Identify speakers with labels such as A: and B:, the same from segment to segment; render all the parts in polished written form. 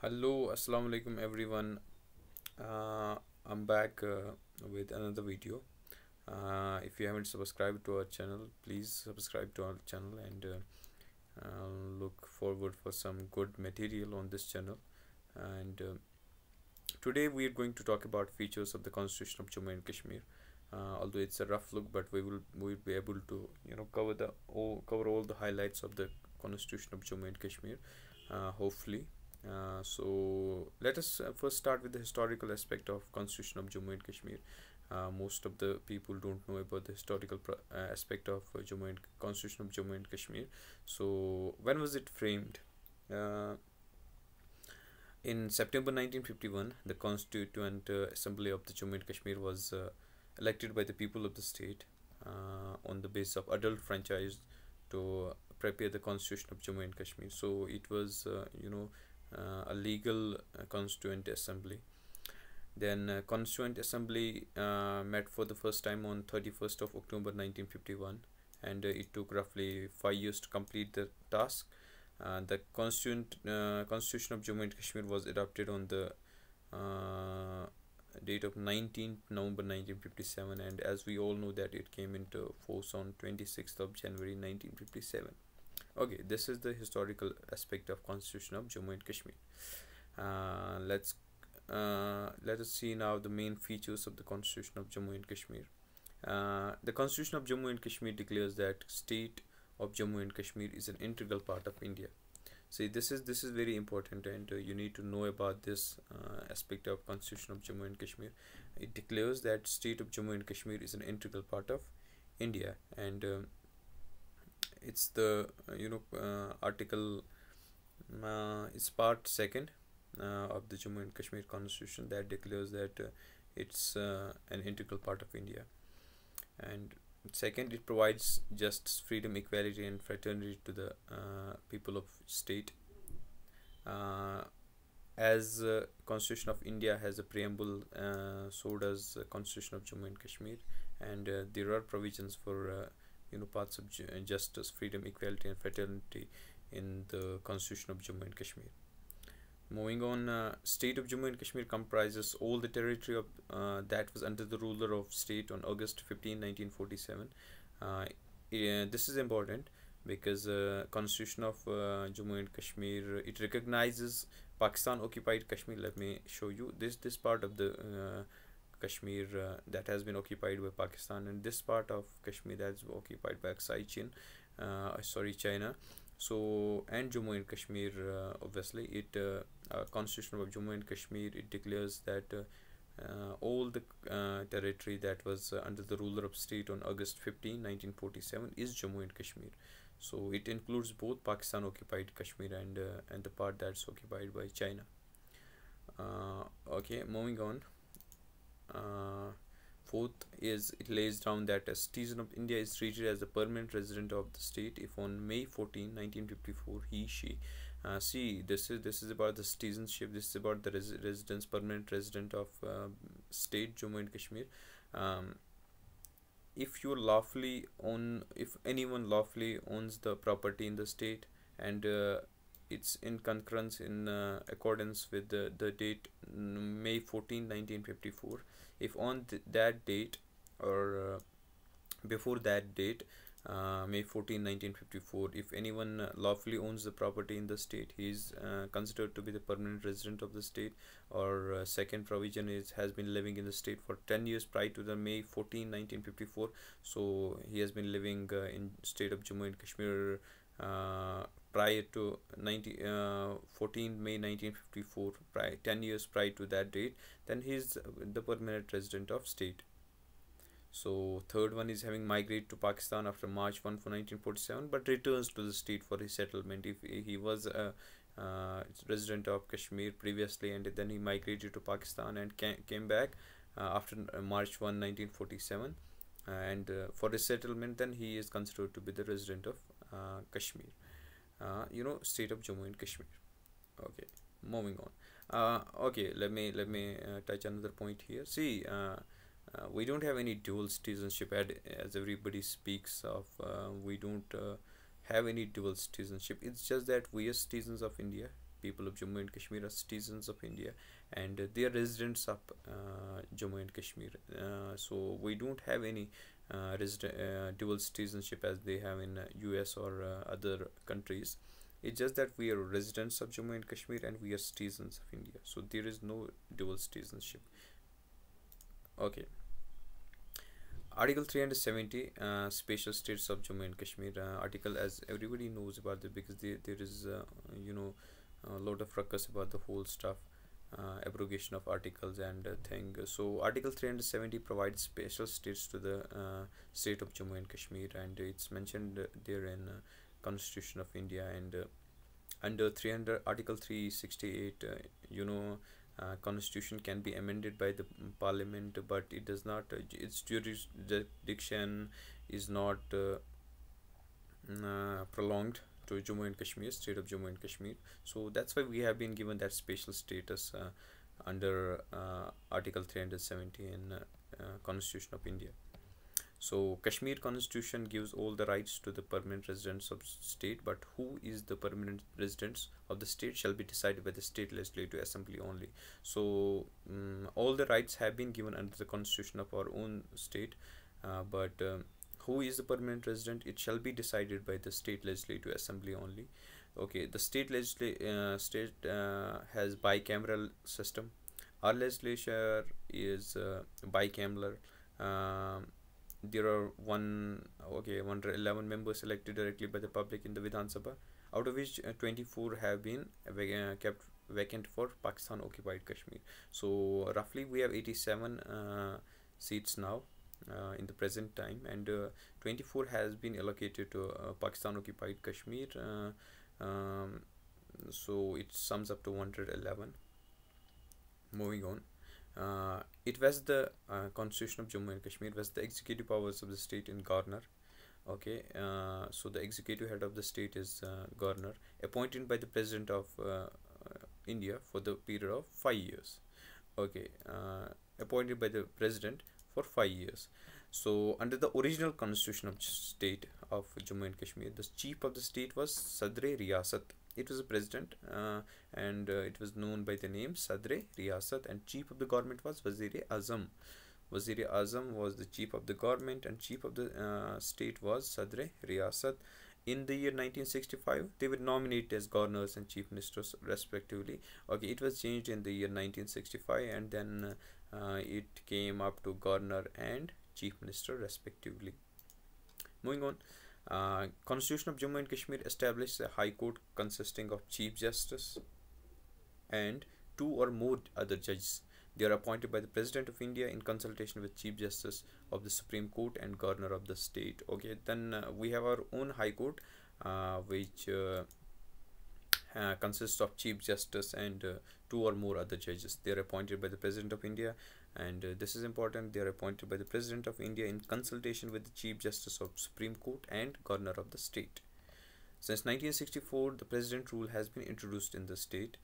A: Hello, assalamu alaikum everyone. I'm back with another video. If you haven't subscribed to our channel, please subscribe to our channel and look forward for some good material on this channel. And today we are going to talk about features of the Constitution of Jammu and Kashmir. Although it's a rough look, but we will be able to cover all the highlights of the Constitution of Jammu and Kashmir, hopefully. So let us first start with the historical aspect of Constitution of Jammu and Kashmir. Most of the people don't know about the historical aspect of Constitution of Jammu and Kashmir. So when was it framed? Uh, in September 1951, the Constituent Assembly of the Jammu and Kashmir was elected by the people of the state on the basis of adult franchise to prepare the Constitution of Jammu and Kashmir. So it was, a legal Constituent Assembly. Then Constituent Assembly met for the first time on 31st of October 1951, and it took roughly 5 years to complete the task. The Constitution of Jammu and Kashmir was adopted on the date of 19th November 1957, and as we all know that it came into force on 26th of January 1957. Okay, this is the historical aspect of Constitution of Jammu and Kashmir. Let us see now the main features of the Constitution of Jammu and Kashmir. The Constitution of Jammu and Kashmir declares that state of Jammu and Kashmir is an integral part of India. See, this is very important, and you need to know about this aspect of Constitution of Jammu and Kashmir. It declares that state of Jammu and Kashmir is an integral part of India, and it's the article. It's part second of the Jammu and Kashmir Constitution that declares that it's an integral part of India. And second, it provides justice, freedom, equality, and fraternity to the people of state. As Constitution of India has a preamble, so does Constitution of Jammu and Kashmir, and there are provisions for parts of justice, freedom, equality, and fraternity in the Constitution of Jammu and Kashmir. Moving on, state of Jammu and Kashmir comprises all the territory of that was under the ruler of state on August 15, 1947. This is important because Constitution of Jammu and Kashmir, it recognizes Pakistan occupied Kashmir. Let me show you this part of the Kashmir that has been occupied by Pakistan, and this part of Kashmir that's occupied by China. So, and Jammu and Kashmir, obviously it Constitution of Jammu and Kashmir, it declares that all the territory that was under the ruler of state on August 15, 1947 is Jammu and Kashmir. So it includes both Pakistan occupied Kashmir and the part that's occupied by China. Okay, moving on. Fourth is, it lays down that a citizen of India is treated as a permanent resident of the state if on May 14, 1954 he she see, this is about the citizenship. This is about the residence, permanent resident of state Jammu and Kashmir. If anyone lawfully owns the property in the state, and it's in concurrence in accordance with the date May 14, 1954. If on that date or before that date, May 14, 1954, if anyone lawfully owns the property in the state, he is considered to be the permanent resident of the state. Or second provision is, has been living in the state for 10 years prior to the May 14, 1954. So he has been living in state of Jammu and Kashmir prior to 14 May 1954, 10 years prior to that date, then he is the permanent resident of state. So third one is having migrated to Pakistan after March 1 for 1947, but returns to the state for his settlement. If he was a resident of Kashmir previously, and then he migrated to Pakistan and came back after March 1, 1947, and for his settlement, then he is considered to be the resident of Kashmir, state of Jammu and Kashmir. Okay, moving on. Okay, let me touch another point here. See, we don't have any dual citizenship, as everybody speaks of. We don't have any dual citizenship. It's just that we are citizens of India, people of Jammu and Kashmir are citizens of India, and they are residents of Jammu and Kashmir. So we don't have any dual citizenship as they have in US or other countries. It's just that we are residents of Jammu and Kashmir and we are citizens of India. So there is no dual citizenship. Okay. Article 370, Special States of Jammu and Kashmir. Article, as everybody knows about it, because there is you know a lot of ruckus about the whole stuff, abrogation of articles and thing. So Article 370 provides special states to the state of Jammu and Kashmir, and it's mentioned there in Constitution of India. And under 300 Article 368, Constitution can be amended by the Parliament, but it does not. Its jurisdiction is not prolonged to Jammu and Kashmir, state of Jammu and Kashmir. So that's why we have been given that special status under Article 370 in Constitution of India. So Kashmir Constitution gives all the rights to the permanent residents of state, but who is the permanent residents of the state shall be decided by the state legislative assembly only. So all the rights have been given under the constitution of our own state, but who is the permanent resident, it shall be decided by the state legislative assembly only. Okay, the state has bicameral system. Our legislature is bicameral. There are 111 members elected directly by the public in the Vidhan Sabha, out of which 24 have been kept vacant for Pakistan occupied Kashmir. So roughly we have 87 seats now in the present time, and 24 has been allocated to Pakistan occupied Kashmir. So it sums up to 111. Moving on. It vests the Constitution of Jammu and Kashmir vests the executive powers of the state in governor. Okay, so the executive head of the state is governor, appointed by the president of India for the period of 5 years. Okay, appointed by the president for 5 years. So under the original constitution of state of Jammu and Kashmir, the chief of the state was Sadre Riyasat. It was a president, and it was known by the name Sadre Riyasat, and chief of the government was Wazir Azam. Wazir Azam was the chief of the government, and chief of the state was Sadre Riyasat. In the year 1965, they were nominated as governors and chief ministers respectively. Okay, it was changed in the year 1965, and then it came up to governor and chief minister respectively. Moving on. Constitution of Jammu and Kashmir established a high court consisting of chief justice and 2 or more other judges. They are appointed by the president of India in consultation with chief justice of the Supreme Court and governor of the state. Okay, then we have our own high court, which consists of chief justice and 2 or more other judges. They are appointed by the president of India, and this is important. They are appointed by the president of India in consultation with the chief justice of Supreme Court and governor of the state. Since 1964, the president rule has been introduced in the state.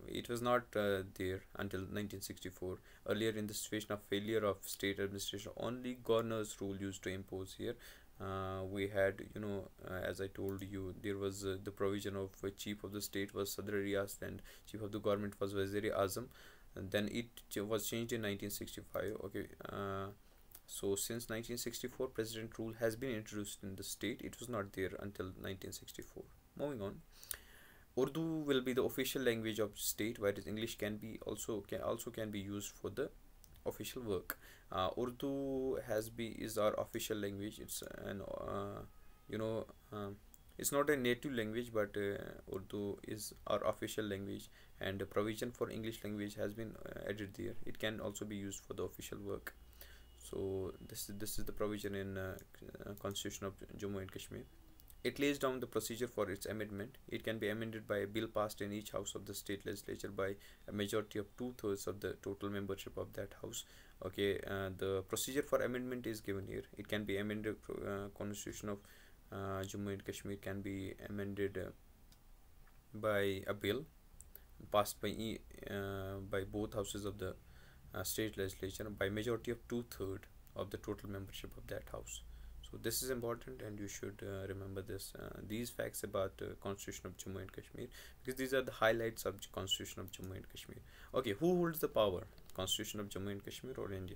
A: It was not there until 1964. Earlier, in the situation of failure of state administration, only governor's rule used to impose here. We had, as I told you, there was the provision of chief of the state was Sadr Riyas, and chief of the government was Wazir Azam, and then it was changed in 1965. Okay, so since 1964, president rule has been introduced in the state. It was not there until 1964. Moving on. Urdu will be the official language of state, whereas English can be can be used for the official work. Urdu is our official language. It's an it's not a native language, but Urdu is our official language, and the provision for English language has been added there. It can also be used for the official work. So this is the provision in Constitution of Jammu and Kashmir. It lays down the procedure for its amendment. It can be amended by a bill passed in each house of the state legislature by a majority of 2/3 of the total membership of that house. Okay, the procedure for amendment is given here. It can be amended. Constitution of Jammu and Kashmir can be amended by a bill passed by both houses of the state legislature by majority of 2/3 of the total membership of that house. So So this is important, and you should remember these facts about Constitution of Jammu and Kashmir, because these are the highlights of Constitution of Jammu and Kashmir. Okay, who holds the power, Constitution of Jammu and Kashmir or India?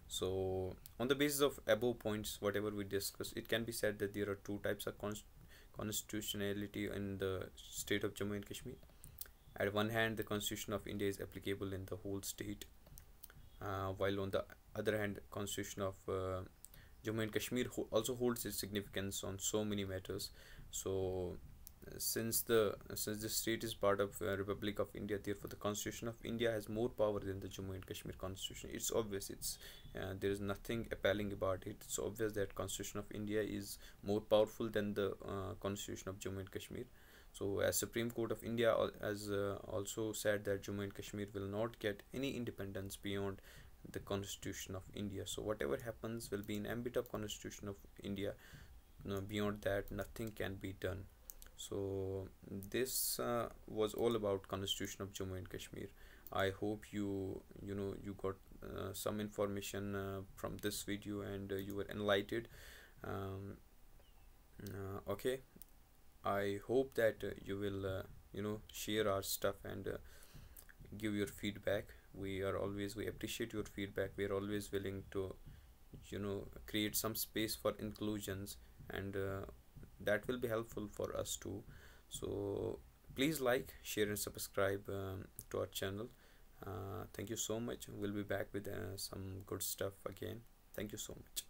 A: So on the basis of above points, whatever we discussed, it can be said that there are two types of constitutionality in the state of Jammu and Kashmir. At one hand, the Constitution of India is applicable in the whole state, while on the other hand, Constitution of Jammu and Kashmir also holds its significance on so many matters. So since the state is part of Republic of India, therefore the Constitution of India has more power than the Jammu and Kashmir Constitution. It's obvious. There is nothing appealing about it. It's obvious that Constitution of India is more powerful than the Constitution of Jammu and Kashmir. So as Supreme Court of India has also said that Jammu and Kashmir will not get any independence beyond the Constitution of India. So whatever happens will be in ambit of Constitution of India. Beyond that, nothing can be done. So this was all about Constitution of Jammu and Kashmir. I hope you got some information from this video, and you were enlightened. um, okay, I hope that you will share our stuff and give your feedback. We appreciate your feedback. We are always willing to create some space for inclusions, and that will be helpful for us too. So please like, share and subscribe to our channel. Thank you so much. We'll be back with some good stuff again. Thank you so much.